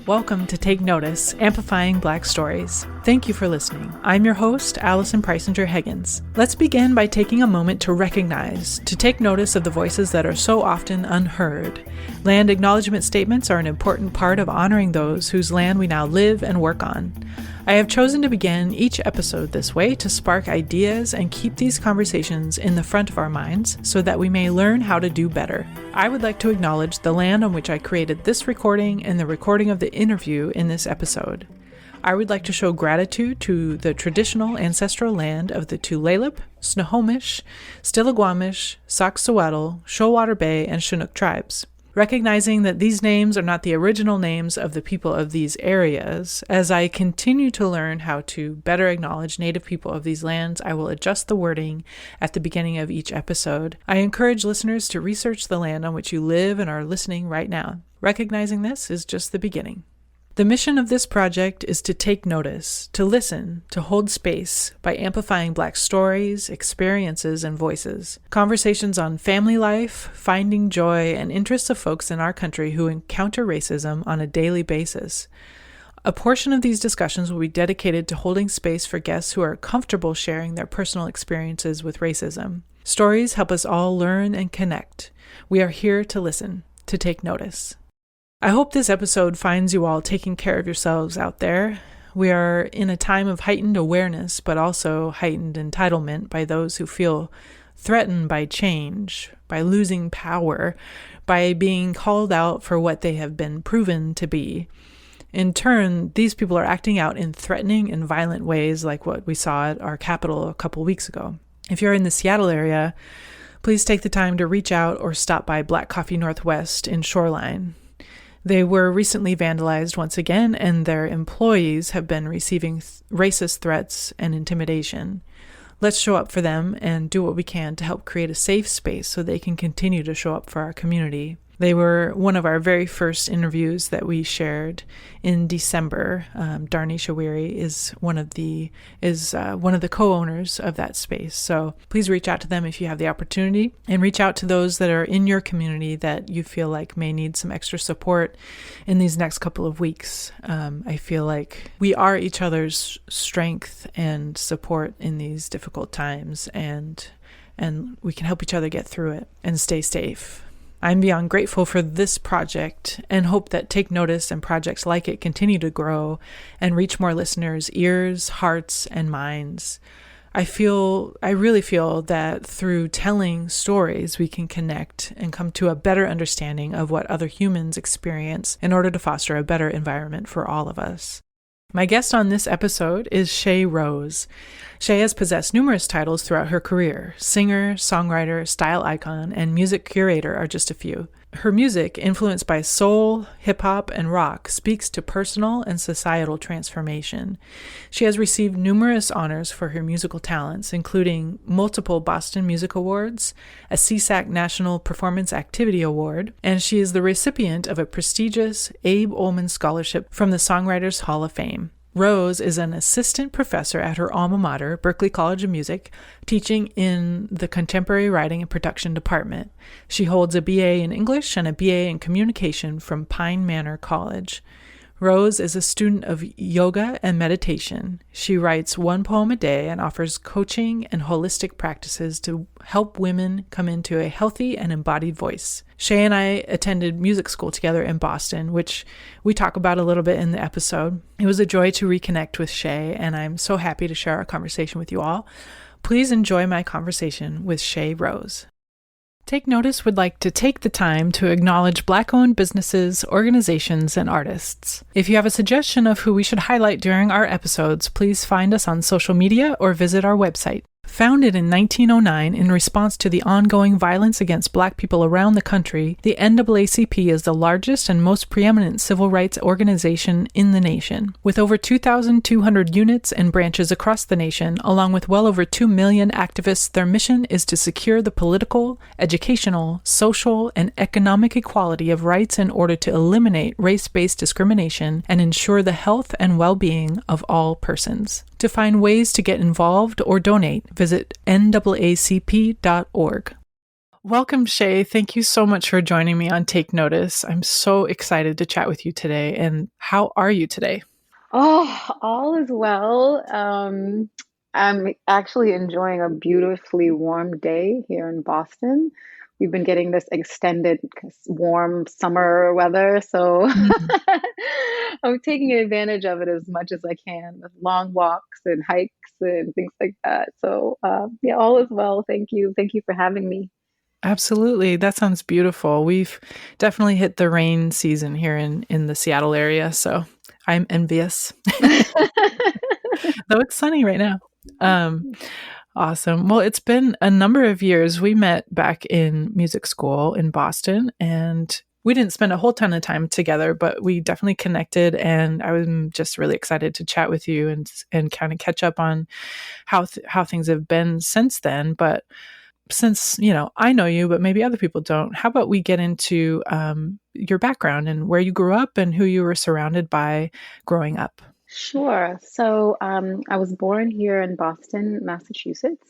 Welcome to Take Notice, Amplifying Black Stories. Thank you for listening. I'm your host, Allison Preisinger-Higgins. Let's begin by taking a moment to recognize, to take notice of the voices that are so often unheard. Land acknowledgement statements are an important part of honoring those whose land we now live and work on. I have chosen to begin each episode this way to spark ideas and keep these conversations in the front of our minds so that we may learn how to do better. I would like to acknowledge the land on which I created this recording and the recording of the interview in this episode. I would like to show gratitude to the traditional ancestral land of the Tulalip, Snohomish, Stillaguamish, Sauk-Suwattle, Shoalwater Bay, and Chinook tribes. Recognizing that these names are not the original names of the people of these areas, as I continue to learn how to better acknowledge Native people of these lands, I will adjust the wording at the beginning of each episode. I encourage listeners to research the land on which you live and are listening right now. Recognizing this is just the beginning. The mission of this project is to take notice, to listen, to hold space by amplifying Black stories, experiences, and voices. Conversations on family life, finding joy, and interests of folks in our country who encounter racism on a daily basis. A portion of these discussions will be dedicated to holding space for guests who are comfortable sharing their personal experiences with racism. Stories help us all learn and connect. We are here to listen, to take notice. I hope this episode finds you all taking care of yourselves out there. We are in a time of heightened awareness, but also heightened entitlement by those who feel threatened by change, by losing power, by being called out for what they have been proven to be. In turn, these people are acting out in threatening and violent ways like what we saw at our Capitol a couple weeks ago. If you're in the Seattle area, please take the time to reach out or stop by Black Coffee Northwest in Shoreline. They were recently vandalized once again, and their employees have been receiving racist threats and intimidation. Let's show up for them and do what we can to help create a safe space so they can continue to show up for our community. They were one of our very first interviews that we shared in December. Darnie Shawiri is one of the co-owners of that space. So please reach out to them if you have the opportunity, and reach out to those that are in your community that you feel like may need some extra support in these next couple of weeks. I feel like we are each other's strength and support in these difficult times, and we can help each other get through it and stay safe. I'm beyond grateful for this project and hope that Take Notice and projects like it continue to grow and reach more listeners' ears, hearts, and minds. I really feel that through telling stories, we can connect and come to a better understanding of what other humans experience in order to foster a better environment for all of us. My guest on this episode is Shea Rose. Shea has possessed numerous titles throughout her career. Singer, songwriter, style icon, and music curator are just a few. Her music, influenced by soul, hip-hop, and rock, speaks to personal and societal transformation. She has received numerous honors for her musical talents, including multiple Boston Music Awards, a SESAC National Performance Activity Award, and she is the recipient of a prestigious Abe Olman Scholarship from the Songwriters Hall of Fame. Rose is an assistant professor at her alma mater, Berklee College of Music, teaching in the Contemporary Writing and Production Department. She holds a BA in English and a BA in Communication from Pine Manor College. Rose is a student of yoga and meditation. She writes one poem a day and offers coaching and holistic practices to help women come into a healthy and embodied voice. Shea and I attended music school together in Boston, which we talk about a little bit in the episode. It was a joy to reconnect with Shea, and I'm so happy to share our conversation with you all. Please enjoy my conversation with Shea Rose. Take Notice would like to take the time to acknowledge Black-owned businesses, organizations, and artists. If you have a suggestion of who we should highlight during our episodes, please find us on social media or visit our website. Founded in 1909 in response to the ongoing violence against Black people around the country, the NAACP is the largest and most preeminent civil rights organization in the nation. With over 2,200 units and branches across the nation, along with well over 2 million activists, their mission is to secure the political, educational, social, and economic equality of rights in order to eliminate race-based discrimination and ensure the health and well-being of all persons. To find ways to get involved or donate, visit NAACP.org. Welcome, Shea. Thank you so much for joining me on Take Notice. I'm so excited to chat with you today. And how are you today? Oh, all is well. I'm actually enjoying a beautifully warm day here in Boston. We've been getting this extended warm summer weather, so Mm. I'm taking advantage of it as much as I can with long walks and hikes and things like that. So, yeah, all is well. Thank you. Thank you for having me. Absolutely. That sounds beautiful. We've definitely hit the rain season here in the Seattle area, so I'm envious. Though it's sunny right now. Um, awesome. Well, it's been a number of years. We met back in music school in Boston, and we didn't spend a whole ton of time together, but we definitely connected. And I was just really excited to chat with you and kind of catch up on how things have been since then. But since I know you, but maybe other people don't, how about we get into your background and where you grew up and who you were surrounded by growing up? Sure. So, I was born here in Boston, Massachusetts.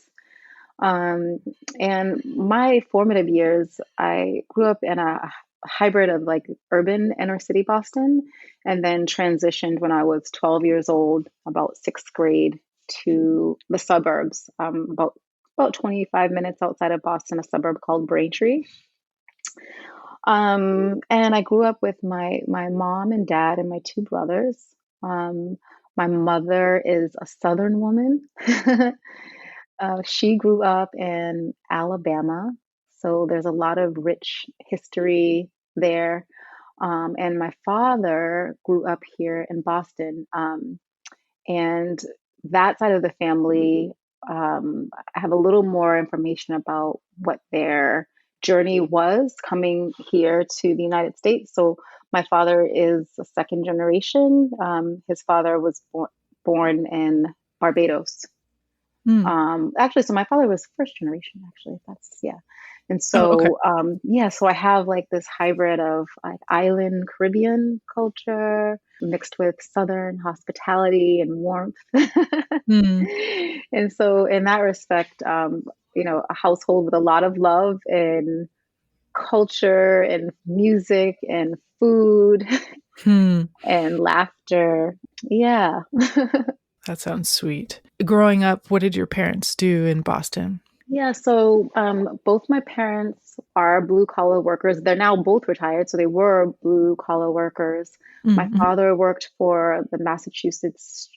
Um, and my formative years, I grew up in a hybrid of like urban inner city Boston, and then transitioned when I was 12 years old, about sixth grade, to the suburbs, about 25 minutes outside of Boston, a suburb called Braintree. And I grew up with my mom and dad and my two brothers. Um, my mother is a Southern woman. She grew up in Alabama, so there's a lot of rich history there. And my father grew up here in Boston. And that side of the family, I have a little more information about what their journey was coming here to the United States. So my father is a second generation. His father was born in Barbados. Mm. Actually, so my father was first generation, actually. That's yeah. And Oh, okay. so yeah, so I have like this hybrid of like island Caribbean culture mixed with Southern hospitality and warmth. Mm. And so in that respect, a household with a lot of love and culture and music and food Hmm. and laughter. Yeah. That sounds sweet. Growing up, what did your parents do in Boston? Yeah, so both my parents are blue collar workers. They're now both retired, so they were blue collar workers. My Mm-hmm. father worked for the Massachusetts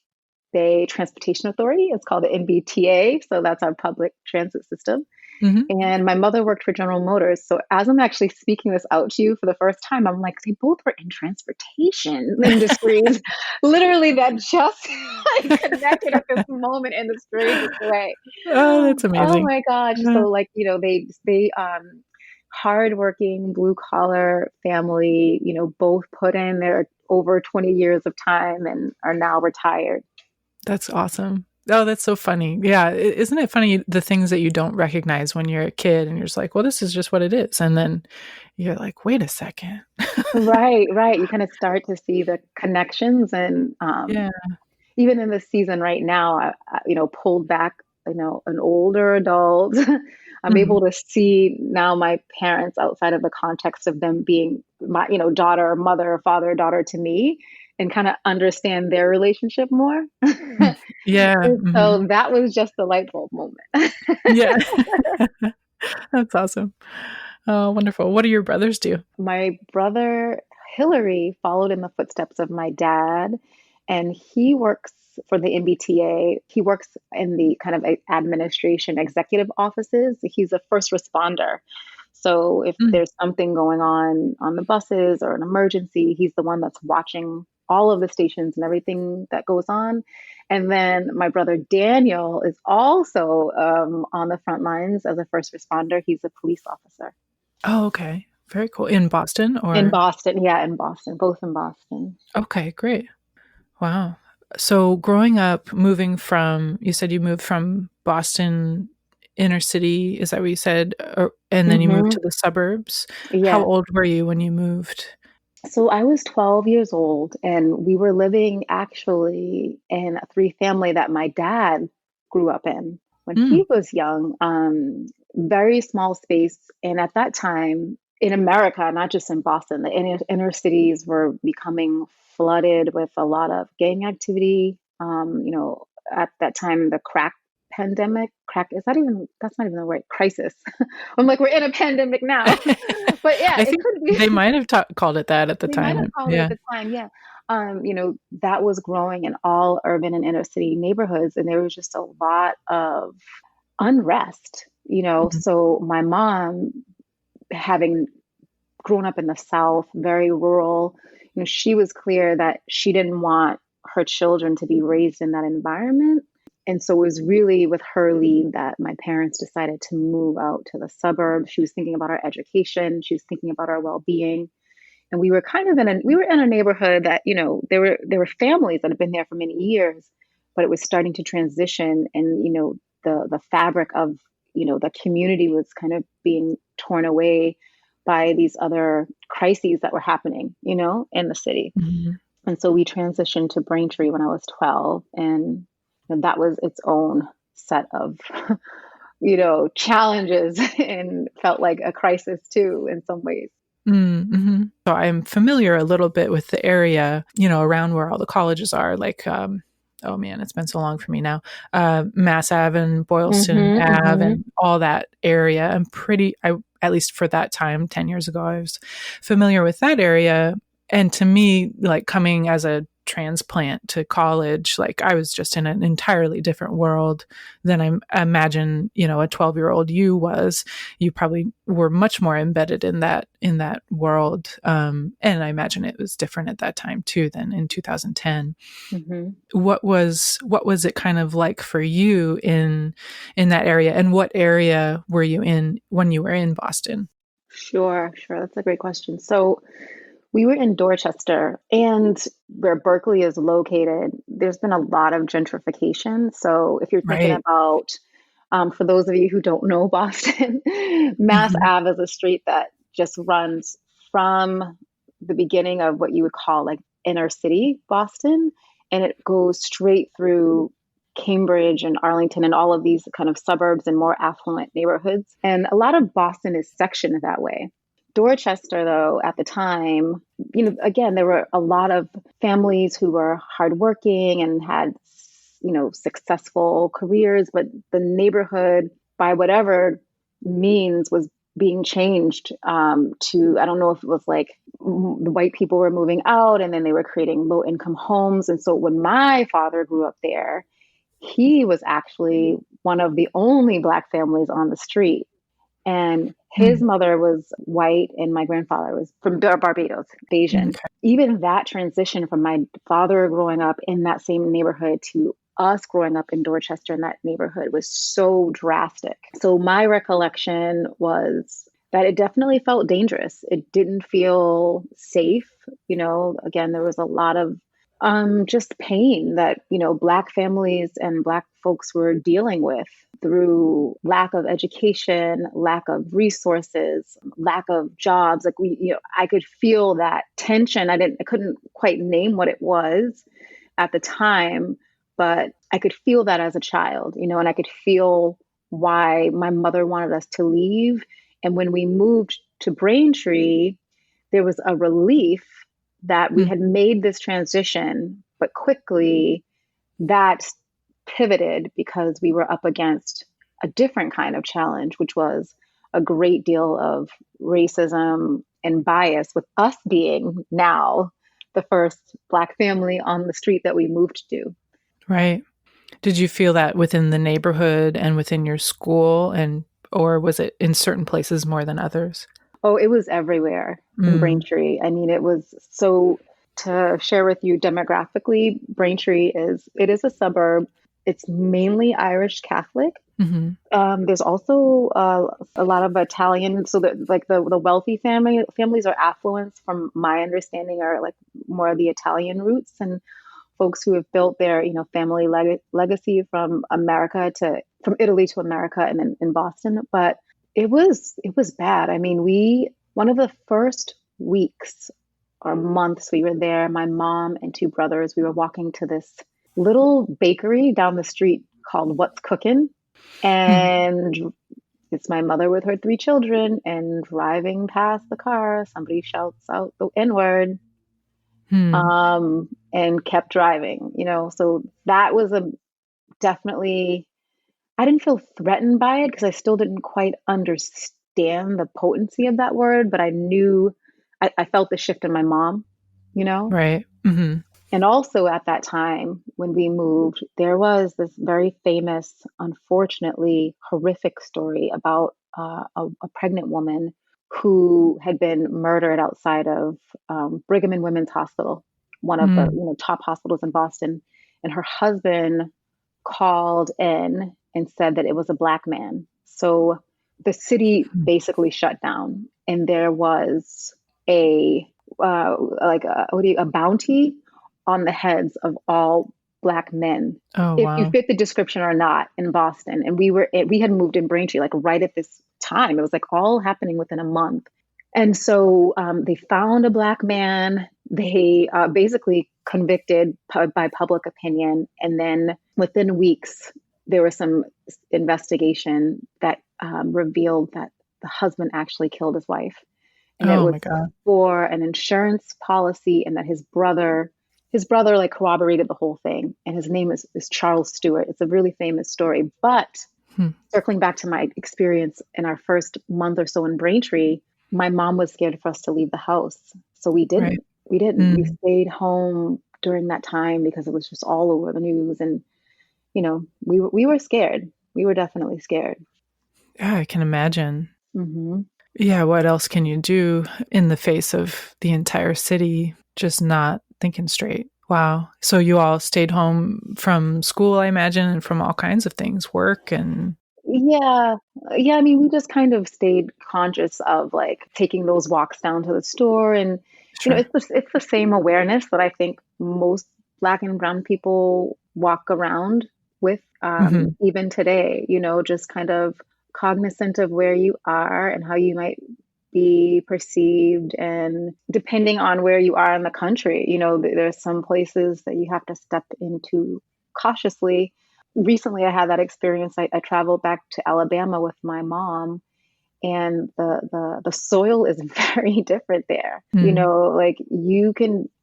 Bay Transportation Authority. It's called the MBTA, so that's our public transit system. Mm-hmm. And my mother worked for General Motors. So as I'm actually speaking this out to you for the first time, I'm like, they both were in transportation industries. Literally, that just like connected at this moment in the strangest way. Oh, that's Oh amazing. my gosh. Uh, So like, they hardworking blue collar family, both put in their over 20 years of time and are now retired. that's awesome. Oh, that's so funny. Yeah, isn't it funny the things that you don't recognize when you're a kid and you're just like, well, this is just what it is, and then you're like, wait a second. Right, right. You kind of start to see the connections and Yeah. even in this season right now, pulled back, an older adult. I'm Mhm. able to see now my parents outside of the context of them being my, daughter, mother, father, daughter to me, and kind of understand their relationship more. Mm. Yeah. And Mhm. so that was just the light bulb moment. Yeah. That's awesome. Oh, wonderful. What do your brothers do? My brother Hillary followed in the footsteps of my dad, and he works for the MBTA. He works in the kind of administration executive offices. He's a first responder. So if Mm. there's something going on the buses or an emergency, he's the one that's watching all of the stations and everything that goes on. And then my brother Daniel is also on the front lines as a first responder. He's a police officer. Oh, okay. Very cool. In Boston In or Boston, yeah, in Boston, both in Boston. okay, great. Wow. So growing up, moving from, you said you moved from Boston inner city, is that what you said? And then you moved Hmm. to the suburbs. How Yeah. old were you when you moved? So I was 12 years old, and we were living actually in a three family that my dad grew up in when Mm. he was young. very small space. And at that time in America, not just in Boston, the inner cities were becoming flooded with a lot of gang activity. At that time, the crack pandemic, that's not even the right crisis. I'm like, we're in a pandemic now. But yeah, I it think could be. they might have called it that at the They might have time. called it at Yeah. the time, yeah. That was growing in all urban and inner city neighborhoods, and there was just a lot of unrest. Mhm. So my mom, having grown up in the South, very rural, she was clear that she didn't want her children to be raised in that environment. And so it was really with her lead that my parents decided to move out to the suburbs. She was thinking about our education. She was thinking about our well-being. And we were kind of we were in a neighborhood that, there were families that had been there for many years, but it was starting to transition. And, the fabric of, the community was kind of being torn away by these other crises that were happening, in the city. Mhm. And so we transitioned to Braintree when I was 12. And that was its own set of, challenges, and felt like a crisis too, in some ways. Mm-hmm. So I'm familiar a little bit with the area, around where all the colleges are, like, oh man, it's been so long for me now. Mass Ave and Boylston Mm-hmm, Ave mm-hmm. and all that area. At least for that time, 10 years ago, I was familiar with that area. And to me, like coming as a transplant to college, like I was just in an entirely different world than I imagine, a 12-year-old you was. You probably were much more embedded in that world. And I imagine it was different at that time too than in 2010. Mm-hmm. What was it kind of like for you in that area, and what area were you in when you were in Boston? Sure. That's a great question. So we were in Dorchester, and where Berklee is located, there's been a lot of gentrification. So if you're thinking Right. about, for those of you who don't know Boston, Mass Mhm. Ave is a street that just runs from the beginning of what you would call like inner city Boston, and it goes straight through Cambridge and Arlington and all of these kind of suburbs and more affluent neighborhoods. And a lot of Boston is sectioned that way. Dorchester, though, at the time, again, there were a lot of families who were hardworking and had, successful careers, but the neighborhood, by whatever means, was being changed to, I don't know if it was like the white people were moving out and then they were creating low income homes. And so when my father grew up there, he was actually one of the only Black families on the street. And his Mm. mother was white, and my grandfather was from Barbados, Asian. Okay. Even that transition from my father growing up in that same neighborhood to us growing up in Dorchester in that neighborhood was so drastic. So my recollection was that it definitely felt dangerous. It didn't feel safe. Again, there was a lot of just pain that, Black families and Black folks were dealing with through lack of education, lack of resources, lack of jobs. Like I could feel that tension. I couldn't quite name what it was at the time, but I could feel that as a child, and I could feel why my mother wanted us to leave. And when we moved to Braintree, there was a relief that we Mm. had made this transition, but quickly that pivoted because we were up against a different kind of challenge, which was a great deal of racism and bias, with us being now the first Black family on the street that we moved to. Right. Did you feel that within the neighborhood and within your school, or was it in certain places more than others? Oh, it was everywhere in Mm. Braintree. I mean, it was so, to share with you demographically, Braintree is a suburb. It's mainly Irish Catholic. Hmm. There's also a lot of Italian, so that like the wealthy families are affluence, from my understanding, are like more of the Italian roots, and folks who have built their family legacy from Italy to America and then in Boston. But it was bad. I mean, one of the first weeks or months we were there, my mom and two brothers, we were walking to this little bakery down the street called What's Cookin'. Mm. And it's my mother with her three children, and driving past the car, somebody shouts out the N word, Hmm. and kept driving, you know. So that was a definitely, I didn't feel threatened by it because I still didn't quite understand the potency of that word, but I knew I felt the shift in my mom, you know. Right. Hmm. And also at that time when we moved, there was this very famous, unfortunately horrific story about a pregnant woman who had been murdered outside of Brigham and Women's Hospital, one of the Mm. top hospitals in Boston. And her husband called in and said that it was a black man. So the city basically shut down, and there was a like a bounty on the heads of all black men, Oh, if you wow. fit the description or not, in Boston. And we had moved in Braintree like right at this time. It was like all happening within a month. And so they found a black man. They basically convicted by public opinion. And then within weeks, there was some investigation that revealed that the husband actually killed his wife. And it Oh was my God. for an insurance policy, and that his brother like corroborated the whole thing. And his name is Charles Stewart. It's a really famous story. But Hmm. circling back to my experience in our first month or so in Braintree, my mom was scared for us to leave the house. So we Right. didn't. We didn't. We Mm. stayed home during that time because it was just all over the news. And, we were scared. We were definitely scared. Yeah, I can imagine. Hmm. Yeah, what else can you do in the face of the entire city just not thinking straight? Wow. So you all stayed home from school, I imagine, and from all kinds of things, work and Yeah. Yeah. I mean, we just kind of stayed conscious of like taking those walks down to the store. And, sure. it's the same awareness that I think most Black and Brown people walk around with, Mhm. even today, just kind of cognizant of where you are and how you might be perceived. And depending on where you are in the country, there's some places that you have to step into cautiously. Recently, I had that experience. I traveled back to Alabama with my mom, and the soil is very different there. Mm. Like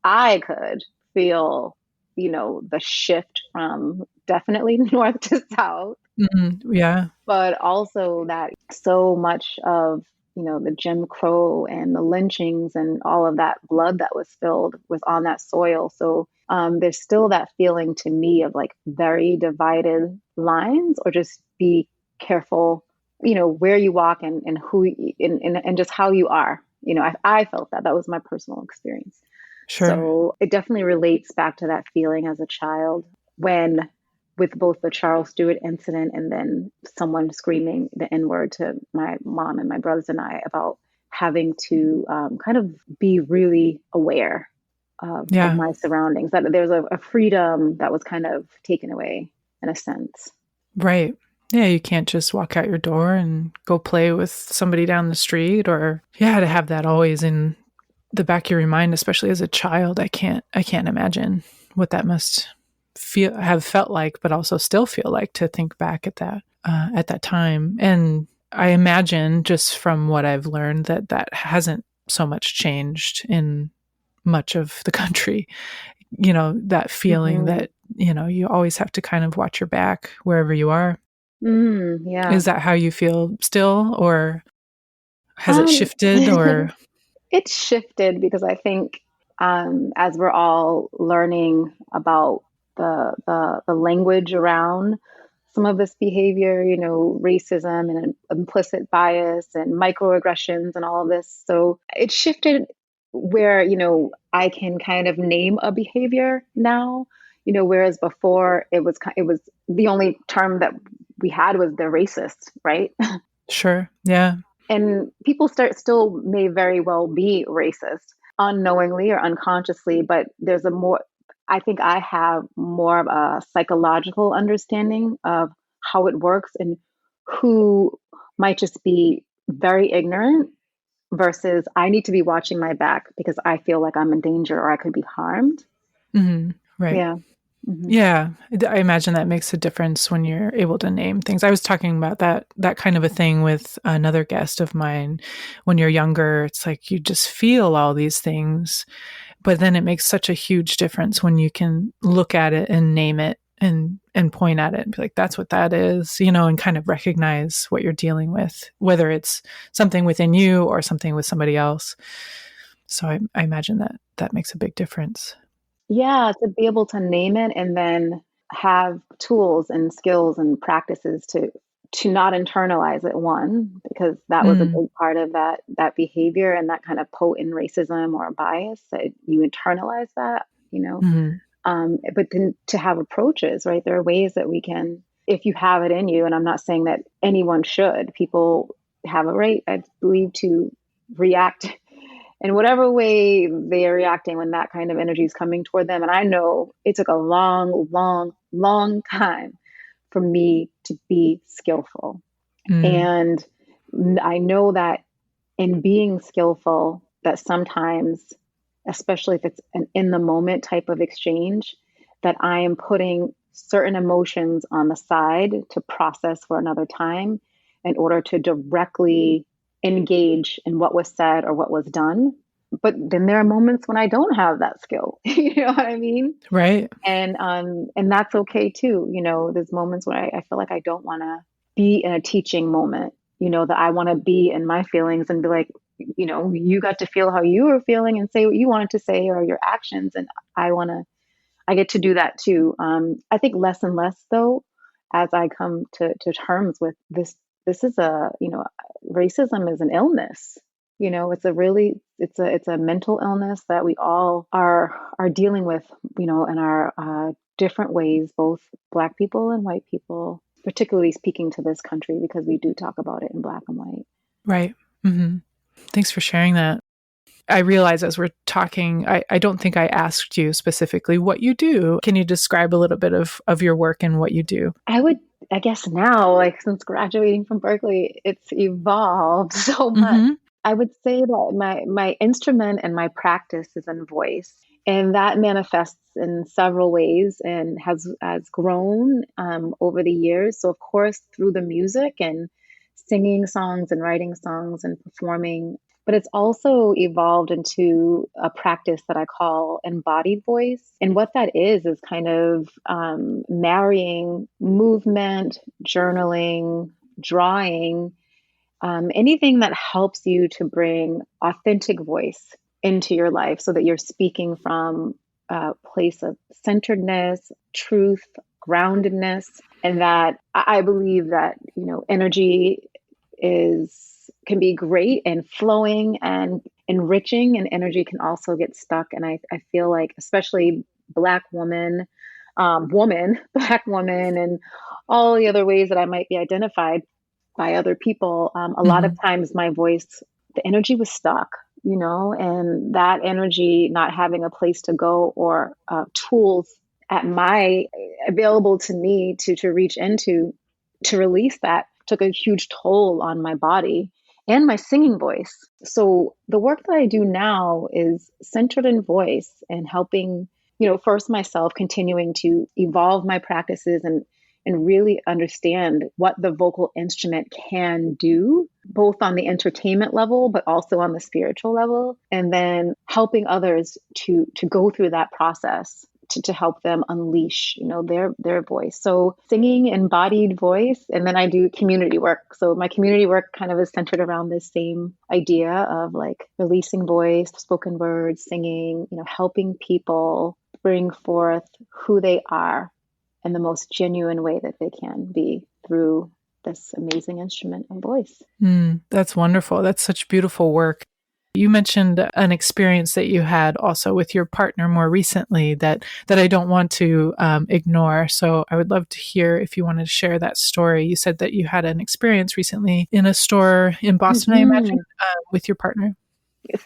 I could feel, the shift from definitely north to south, Mhm. Yeah. but also that so much of, the Jim Crow and the lynchings and all of that blood that was spilled was on that soil. So there's still that feeling to me of like very divided lines, or just be careful, where you walk, and who and just how you are. I felt that was my personal experience. Sure. So it definitely relates back to that feeling as a child, when with both the Charles Stewart incident and then someone screaming the N word to my mom and my brothers and I, about having to kind of be really aware of Yeah. my surroundings, that there's a freedom that was kind of taken away in a sense. Right. Yeah, you can't just walk out your door and go play with somebody down the street or yeah, to have that always in the back of your mind, especially as a child. I can't imagine what that must have felt like, but also still feel like to think back at that time. And I imagine just from what I've learned that hasn't so much changed in much of the country. That feeling Hmm. that, you always have to kind of watch your back wherever you are. Yeah. Is that how you feel still, or has it Um, shifted or it's shifted because I think, as we're all learning about the language around some of this behavior, racism and implicit bias and microaggressions and all of this. So it shifted where, I can kind of name a behavior now, whereas before it was the only term that we had was the racist, right? sure. Yeah. And people still may very well be racist unknowingly or unconsciously, but I think I have more of a psychological understanding of how it works, and who might just be very ignorant versus I need to be watching my back because I feel like I'm in danger or I could be harmed. Mhm. Right. Yeah. Hmm. Yeah, I imagine that makes a difference when you're able to name things. I was talking about that kind of a thing with another guest of mine. When you're younger, it's like you just feel all these things, but then it makes such a huge difference when you can look at it and name it and point at it and be like, that's what that is, and kind of recognize what you're dealing with, whether it's something within you or something with somebody else. So I imagine that makes a big difference. Yeah, to be able to name it and then have tools and skills and practices to not internalize it, one, because that was a Mm, big part of that behavior and that kind of potent racism or bias that you internalize that, mhm. but then to have approaches, right? There are ways that we can, if you have it in you, and I'm not saying that anyone should, people have a right, I believe, to react in whatever way they are reacting when that kind of energy is coming toward them. And I know it took a long, long, long time for me to be skillful. Mm, And I know that in being skillful, that sometimes, especially if it's an in the moment type of exchange, that I am putting certain emotions on the side to process for another time in order to directly engage in what was said or what was done. But then there are moments when I don't have that skill. You know what I mean? right. And that's okay too. There's moments where I feel like I don't want to be in a teaching moment, that I want to be in my feelings and be like, you got to feel how you were feeling and say what you wanted to say or your actions. And I get to do that too. I think less and less though, as I come to terms with this is racism is an illness. It's a mental illness that we all are dealing with, in our different ways, both Black people and white people, particularly speaking to this country because we do talk about it in Black and white. Right. Hmm. Thanks for sharing that. I realize as we're talking, I don't think I asked you specifically what you do. Can you describe a little bit of your work and what you do? I guess now, like since graduating from Berklee, it's evolved so much. Hmm. I would say that my instrument and my practice is in voice, and that manifests in several ways and has grown over the years. So, of course, through the music and singing songs and writing songs and performing, but it's also evolved into a practice that I call embodied voice. And what that is kind of marrying movement, journaling, drawing, anything that helps you to bring authentic voice into your life so that you're speaking from a place of centeredness, truth, groundedness, and that I believe that, energy is can be great and flowing and enriching, and energy can also get stuck. And I feel like, especially Black Black woman, and all the other ways that I might be identified by other people, a lot of Hmm. times my voice, the energy was stuck, and that energy not having a place to go or tools at my available to me to reach into to release that took a huge toll on my body and my singing voice. So the work that I do now is centered in voice and helping, first myself continuing to evolve my practices and really understand what the vocal instrument can do, both on the entertainment level, but also on the spiritual level, and then helping others to go through that process to help them unleash, their voice. So singing, embodied voice, and then I do community work. So my community work kind of is centered around this same idea of like releasing voice, spoken words, singing, helping people bring forth who they are in the most genuine way that they can be through this amazing instrument of voice. That's wonderful. That's such beautiful work. You mentioned an experience that you had also with your partner more recently that I don't want to ignore. So I would love to hear if you wanted to share that story. You said that you had an experience recently in a store in Boston, I imagine, Hmm. with your partner.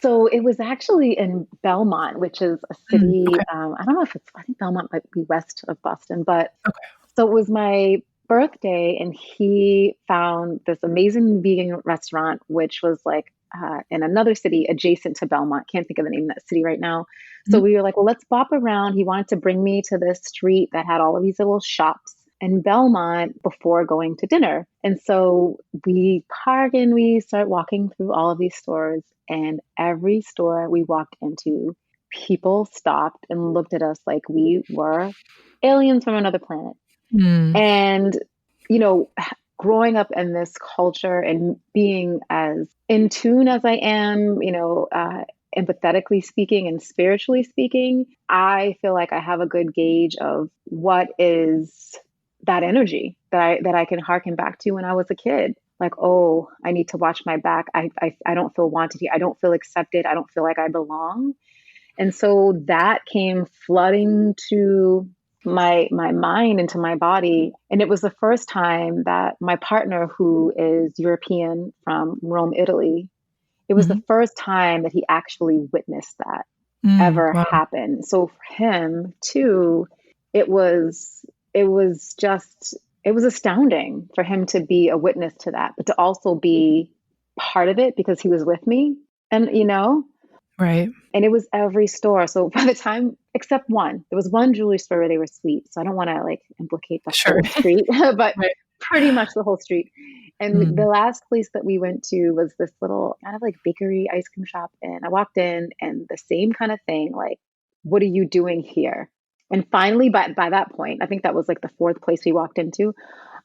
So it was actually in Belmont, which is a city. Okay. I don't know if I think Belmont might be west of Boston, but Okay. so it was my birthday, and he found this amazing vegan restaurant, which was like in another city adjacent to Belmont. Can't think of the name of that city right now. So Mhm. we were like, well, let's bop around. He wanted to bring me to this street that had all of these little shops in Belmont before going to dinner. And so we park and we start walking through all of these stores. And every store we walked into, people stopped and looked at us like we were aliens from another planet. Mm. And, you know, growing up in this culture and being as in tune as I am, empathetically speaking and spiritually speaking, I feel like I have a good gauge of what is that energy that I can harken back to when I was a kid. Like, oh, I need to watch my back. I don't feel wanted here. I don't feel accepted. I don't feel like I belong. And so that came flooding to my mind, into my body. And it was the first time that my partner, who is European from Rome, Italy, it was the Mhm. first time that he actually witnessed that Mm. ever Wow. happen. So for him too, it was astounding for him to be a witness to that, but to also be part of it because he was with me. And Right. and it was every store. So by the time, except one, there was one jewelry store where they were sweet. So I don't want to like implicate the Sure. whole street, but Right. pretty much the whole street. And the Mm. last place that we went to was this little kind of like bakery ice cream shop. And I walked in and the same kind of thing, like, what are you doing here? And finally, by that point, I think that was like the fourth place we walked into.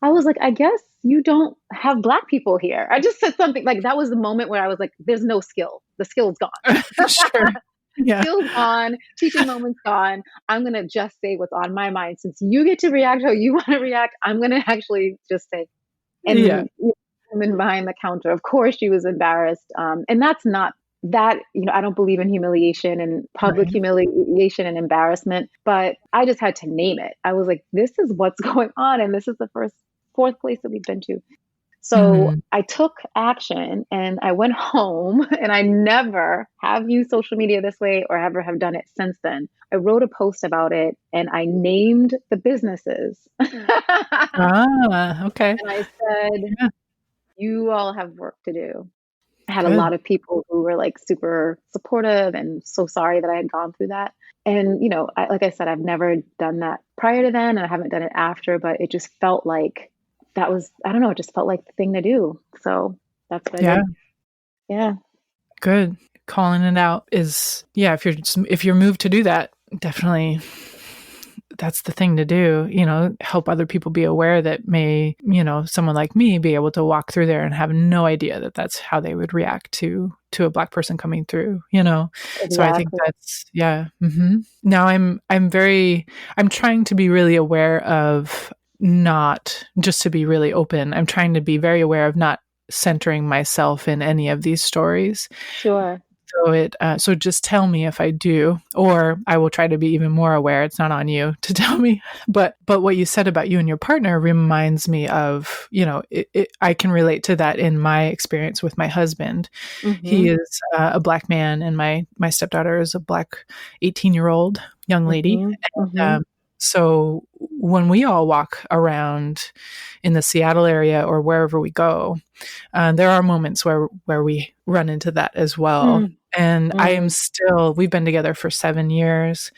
I was like, I guess you don't have Black people here. I just said something like that was the moment where I was like, there's no skill. The skill's gone. Sure. Yeah. Skill's gone. Teaching moment's gone. I'm going to just say what's on my mind. Since you get to react how you want to react, I'm going to actually just say, Yeah. and woman behind the counter, of course, she was embarrassed. And that's not that, I don't believe in humiliation and public Right. humiliation and embarrassment, but I just had to name it. I was like, this is what's going on. And this is the fourth place that we've been to. So Mm. I took action and I went home, and I never have used social media this way or ever have done it since then. I wrote a post about it and I named the businesses. And Ah, okay. I said, Yeah. you all have work to do. I had a Good. lot of people who were like super supportive and so sorry that I had gone through that. And, like I said, I've never done that prior to then, and I haven't done it after, but it just felt like that was, I don't know, it just felt like the thing to do. So that's what I Yeah. did. Yeah. Good. Calling it out is, yeah, if you're moved to do that, definitely that's the thing to do, help other people be aware that may, someone like me be able to walk through there and have no idea that that's how they would react to a Black person coming through, So I think Exactly. that's, yeah. Now I'm trying to be really aware of, not just to be really open. I'm trying to be very aware of not centering myself in any of these stories. Sure. So just tell me if I do, or I will try to be even more aware. It's not on you to tell me. But what you said about you and your partner reminds me of, I can relate to that in my experience with my husband. He Mm-hmm. is a Black man, and my stepdaughter is a Black 18-year-old young lady. Mm-hmm. And Mm-hmm. so when we all walk around in the Seattle area or wherever we go, there are moments where we run into that as well. And we've been together for 7 years,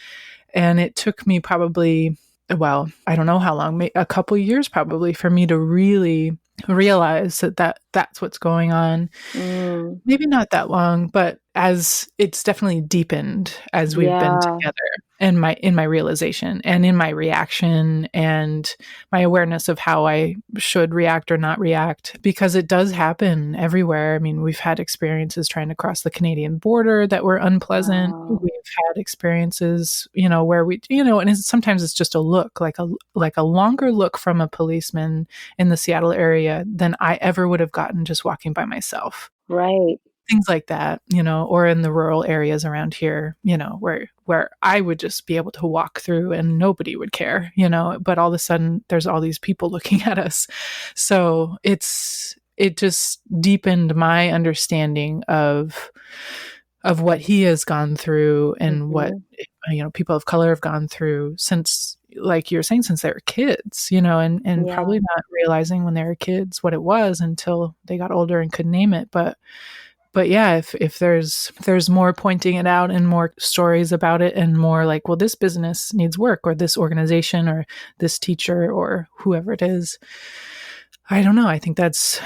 and it took me probably, well, I don't know how long, a couple years probably, for me to really realize that that's what's going on. Mm. Maybe not that long, but as it's definitely deepened as we've been Yeah. together, and in my realization and in my reaction and my awareness of how I should react or not react, because it does happen everywhere. I mean, we've had experiences trying to cross the Canadian border that were unpleasant. Wow. We've had experiences, where we, and sometimes it's just a look, like a longer look from a policeman in the Seattle area than I ever would have gotten just walking by myself. Right. Things like that, or in the rural areas around here, where I would just be able to walk through and nobody would care, but all of a sudden there's all these people looking at us. So it just deepened my understanding of what he has gone through and what, Mm-hmm. people of color have gone through since, like you're saying, since they were kids, and Yeah. probably not realizing when they were kids what it was until they got older and could name it. But But yeah, if there's more pointing it out and more stories about it and more like, well, this business needs work, or this organization or this teacher or whoever it is, I don't know. I think that's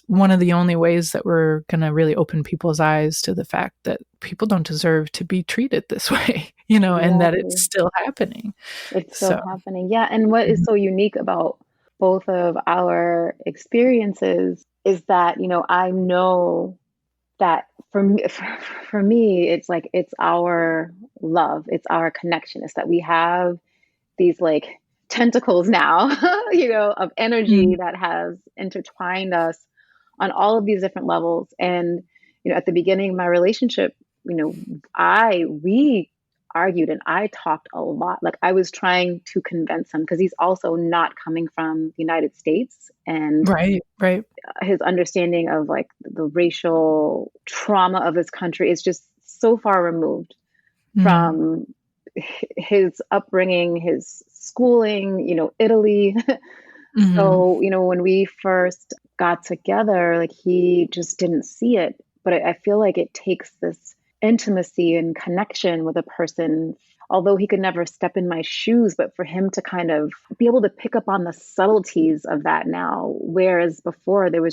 one of the only ways that we're going to really open people's eyes to the fact that people don't deserve to be treated this way, and that it's Exactly. still happening. It's So, still happening. Yeah. And what is mhm. so unique about both of our experiences is that, I know that for me, it's like it's our love, it's our connection. It's that we have these like tentacles now, of energy Mm, that has intertwined us on all of these different levels. And, at the beginning of my relationship, you know, we argued and I talked a lot. Like I was trying to convince him because he's also not coming from the United States, and right, right. his understanding of like the racial trauma of his country is just so far removed Mm, from his upbringing, his schooling, Italy. mhm, So, when we first got together, like he just didn't see it. But I feel like it takes this intimacy and connection with a person, although he could never step in my shoes, but for him to kind of be able to pick up on the subtleties of that now. Whereas before, there were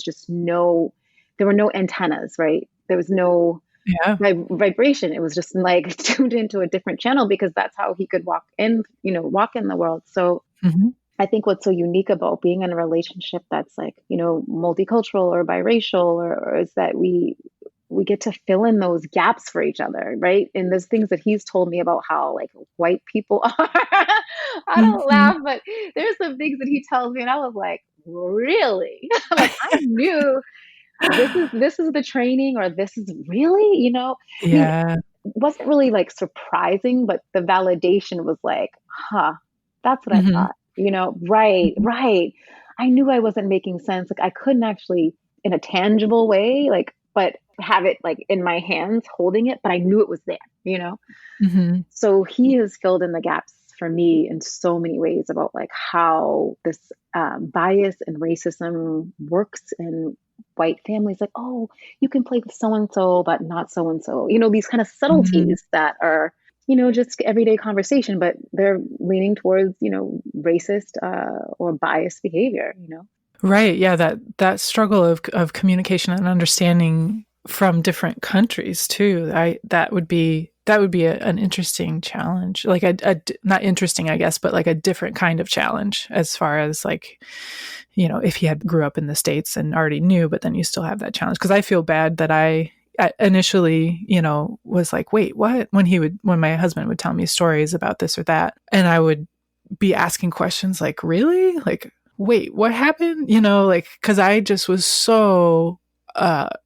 no antennas, right? There was no yeah. vibration. It was just like tuned into a different channel because that's how he could walk in the world. So Mhm. I think what's so unique about being in a relationship that's like, multicultural or biracial or is that we get to fill in those gaps for each other, right? And there's things that he's told me about how like white people are. I don't Mhm. laugh, but there's some things that he tells me and I was like, really? Like I knew this is the training or this is really, I mean, it Yeah. wasn't really like surprising, but the validation was like, huh, that's what I Mhm, thought, right, mhm, right. I knew I wasn't making sense. Like I couldn't actually in a tangible way, like, but have it like in my hands holding it, but I knew it was there, mhm. so he has filled in the gaps for me in so many ways about like how this bias and racism works in white families. Like, oh, you can play with so and so, but not so and so. These kind of Mhm. subtleties that are just everyday conversation, but they're leaning towards racist or biased behavior. Right. Yeah. That struggle of communication and understanding from different countries too. That would be an interesting challenge. Like not interesting, I guess, but like a different kind of challenge as far as like, if he had grew up in the States and already knew, but then you still have that challenge. Because I feel bad that I initially, was like, wait, what? When my husband would tell me stories about this or that, and I would be asking questions like, really? Like, wait, what happened? Like, because I just was so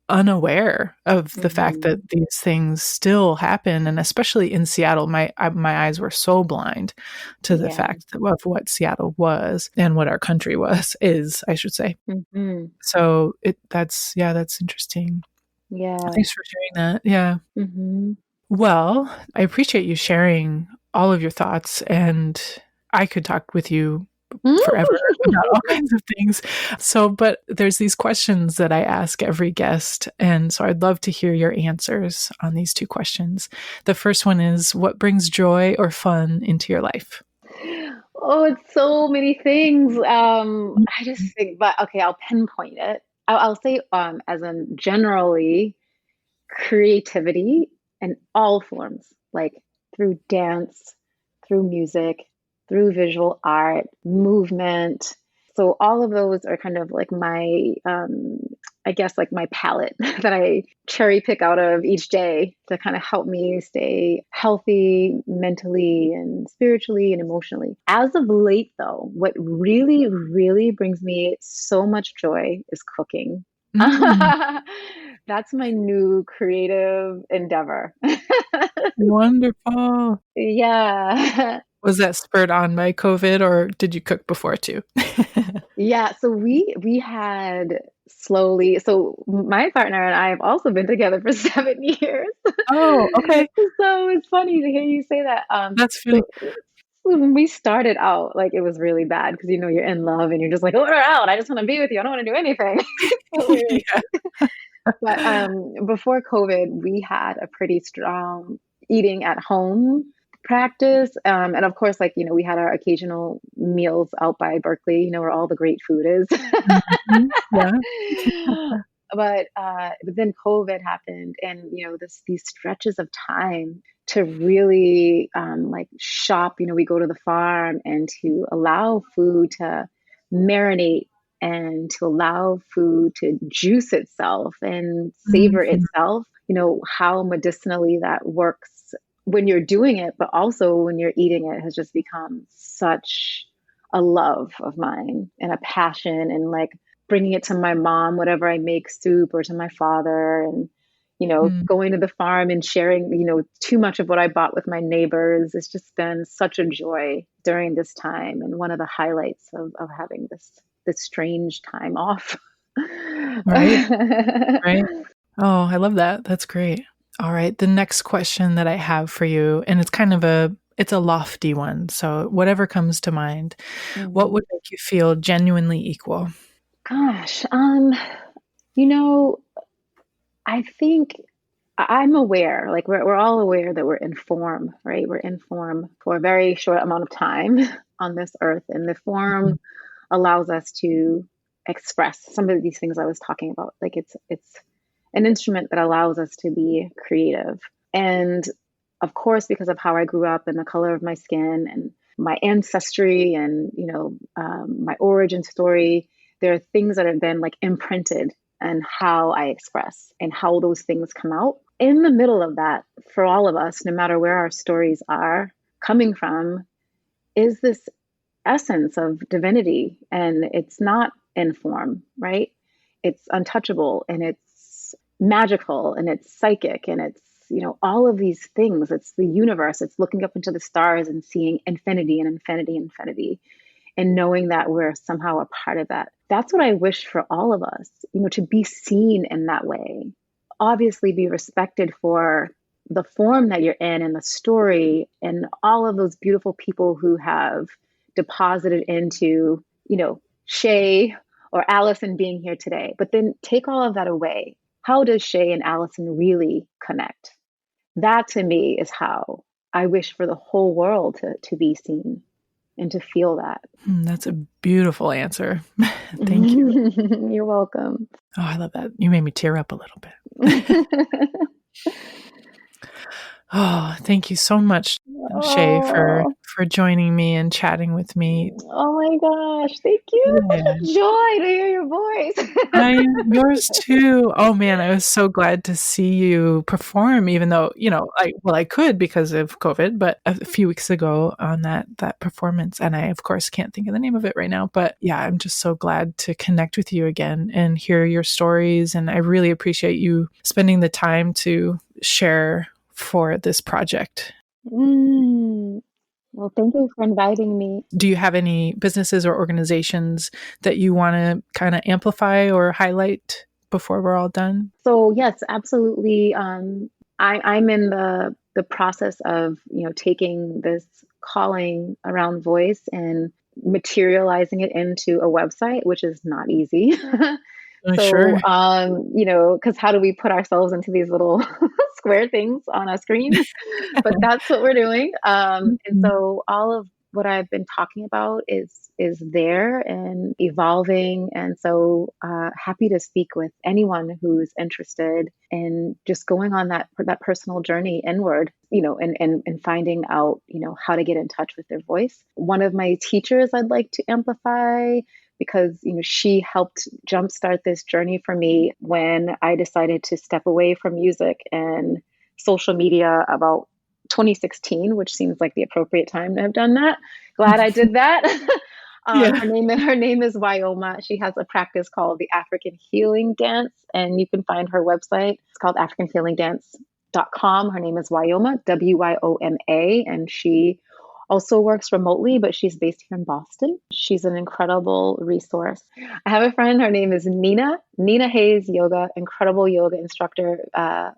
unaware of the fact Hmm. that these things still happen, and especially in Seattle, my eyes were so blind to the Yeah. fact of what Seattle was and what our country is, I should say. Hmm. So that's interesting. Yeah. Thanks for sharing that. Yeah. Hmm. Well, I appreciate you sharing all of your thoughts, and I could talk with you forever about all kinds of things. So, but there's these questions that I ask every guest, and so I'd love to hear your answers on these two questions. The first one is, what brings joy or fun into your life? Oh, it's so many things. I just Mhm. think, but okay, I'll pinpoint it. I'll say, as in generally, creativity in all forms, like through dance, through music, through visual art, movement. So all of those are kind of like I guess like my palette that I cherry pick out of each day to kind of help me stay healthy mentally and spiritually and emotionally. As of late, though, what really, really brings me so much joy is cooking. Mm, That's my new creative endeavor. wonderful. Yeah. Was that spurred on by COVID, or did you cook before too? Yeah, so we had slowly, so my partner and I have also been together for 7 years. Oh, okay. So it's funny to hear you say that. That's So funny. when we started out, like it was really bad because you're in love and you're just like, order out. I just want to be with you. I don't want to do anything. So weird. Yeah. But before COVID, we had a pretty strong eating at home practice. And of course, like, we had our occasional meals out by Berklee, where all the great food is. Mhm. Yeah. But then COVID happened, and these stretches of time to really like shop. We go to the farm and to allow food to marinate and to allow food to juice itself and savor Mhm. itself. How medicinally that works when you're doing it, but also when you're eating it has just become such a love of mine and a passion, and like bringing it to my mom, whatever I make soup, or to my father, and Mm. going to the farm and sharing, too much of what I bought with my neighbors. It's just been such a joy during this time, and one of the highlights of having this strange time off. Right. Right. Oh, I love that. That's great. All right. The next question that I have for you, and it's a lofty one. So whatever comes to mind, what Mhm. would make you feel genuinely equal? Gosh, you know, I think I'm aware, like we're all aware that we're in form, right? We're in form for a very short amount of time on this earth, and the Mhm. form allows us to express some of these things I was talking about. Like it's an instrument that allows us to be creative. And of course, because of how I grew up and the color of my skin and my ancestry and my origin story, there are things that have been like imprinted and how I express and how those things come out. In the middle of that, for all of us, no matter where our stories are coming from, is this essence of divinity. And it's not in form, right? It's untouchable, and it's magical, and it's psychic, and it's, all of these things. It's the universe. It's looking up into the stars and seeing infinity and infinity, infinity, and knowing that we're somehow a part of that. That's what I wish for all of us, to be seen in that way. Obviously, be respected for the form that you're in and the story and all of those beautiful people who have deposited into, Shea or Allison being here today. But then take all of that away. How does Shea and Allison really connect? That to me is how I wish for the whole world to be seen and to feel that. That's a beautiful answer. Thank you. You're welcome. Oh, I love that. You made me tear up a little bit. Oh, thank you so much, Shay, Oh, for joining me and chatting with me. oh my gosh. Thank you. It's such Yeah. a joy to hear your voice. Yours too. Oh man, I was so glad to see you perform, even though, I could because of COVID, but a few weeks ago on that performance, and I of course can't think of the name of it right now, but yeah, I'm just so glad to connect with you again and hear your stories, and I really appreciate you spending the time to share for this project. Mm. Well, thank you for inviting me. Do you have any businesses or organizations that you want to kind of amplify or highlight before we're all done? So yes, absolutely. I'm in the process of taking this calling around voice and materializing it into a website, which is not easy. Sure. So because how do we put ourselves into these little square things on a screen? But that's what we're doing. And Mhm. so all of what I've been talking about is there and evolving. And so happy to speak with anyone who's interested in just going on that personal journey inward, and finding out, how to get in touch with their voice. One of my teachers I'd like to amplify, because she helped jumpstart this journey for me when I decided to step away from music and social media about 2016, which seems like the appropriate time to have done that. Glad I did that. Yeah. Her name is Wyoma. She has a practice called the African Healing Dance, and you can find her website. It's called AfricanHealingDance.com. Her name is Wyoma, Wyoma, and she also works remotely, but she's based here in Boston. She's an incredible resource. I have a friend, her name is Nina Hayes Yoga, incredible yoga instructor,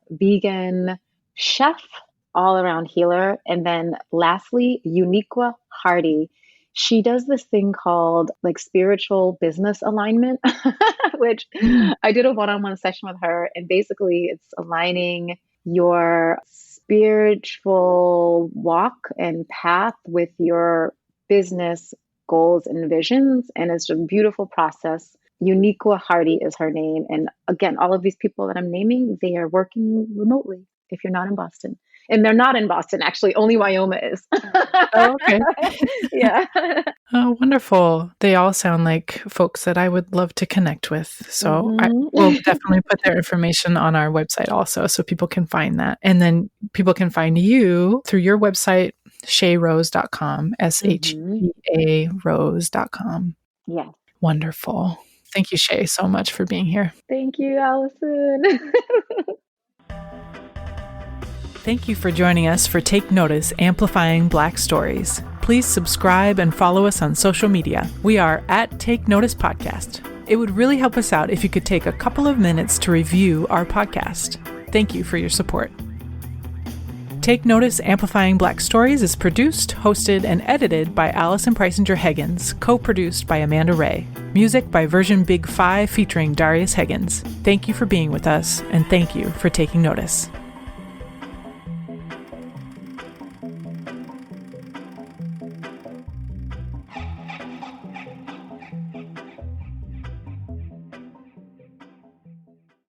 vegan chef, all around healer. And then lastly, Uniqua Hardy. She does this thing called like spiritual business alignment. which I did a one-on-one session with her. And basically, it's aligning your spiritual walk and path with your business goals and visions. And it's a beautiful process. Uniqua Hardy is her name. And again, all of these people that I'm naming, they are working remotely if you're not in Boston. And they're not in Boston, actually. Only Wyoma is. Oh, okay. Yeah. Oh, wonderful. They all sound like folks that I would love to connect with. So I will definitely put their information on our website also so people can find that. And then people can find you through your website, shearose.com, SHEA Rose.com. Yes. Wonderful. Thank you, Shea, so much for being here. Thank you, Allison. Thank you for joining us for Take Notice, Amplifying Black Stories. Please subscribe and follow us on social media. We are at Take Notice Podcast. It would really help us out if you could take a couple of minutes to review our podcast. Thank you for your support. Take Notice, Amplifying Black Stories is produced, hosted, and edited by Allison Preisinger Higgins, co-produced by Amanda Ray. Music by Version Big 5 featuring Darius Higgins. Thank you for being with us, and thank you for taking notice.